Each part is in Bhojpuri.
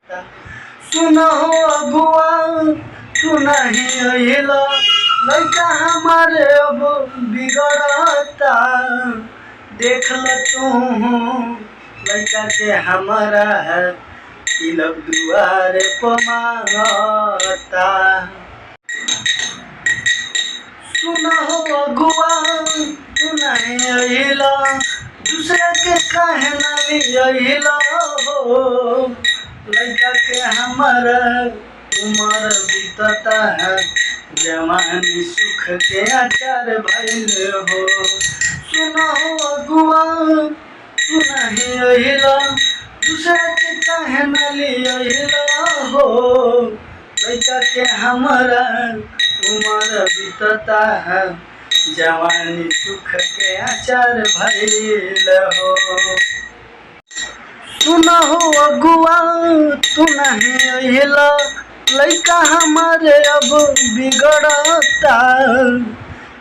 सुनो अगुआ तू नहीं अहिला, लइका हमारे अब बिगड़ता। देख ल तू लइका के हमारा तिलक दुआरे पर मांगता। सुनो अगुआ तू नहीं अहिला, दूसरे के काहे ना लिया हो। लइका के हमारा उम्र बीतता है, जवानी सुख के अचार भइल हो। सुनो अगुआ तू नहीं अहिला, दूसरा के काहे न लिया हो। लइका के हमारा उम्र बीतता है, जवानी सुख के अचार भइल हो। सुनो अगुआ तू नहीं अहिला, लइका हमारे अब बिगड़ता।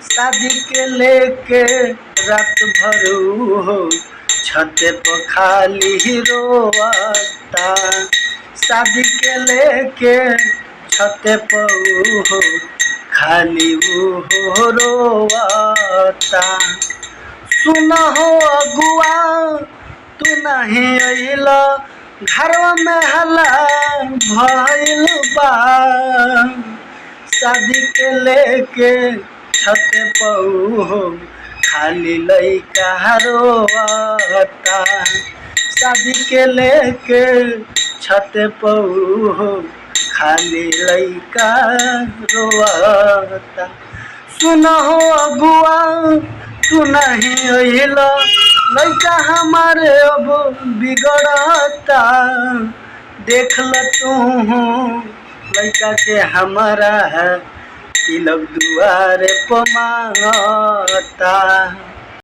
शादी के लेके रात भर हो छत पर खाली रोता। शादी के लेके छत पर हो खाली वो रोता। सुनो अगुआ तू नहीं अहिला, घरवा में हल्ला भइल बा। शादी के लेके छत पर खाली लइका रोता। शादी के लेके छत पर खाली लइका रोता। सुनो अगुआ तू नहीं अहिला, लइका हमारे अब बिगड़ता। देख ल तू लइका के हमारा तिलक दुआरे पर मांगता।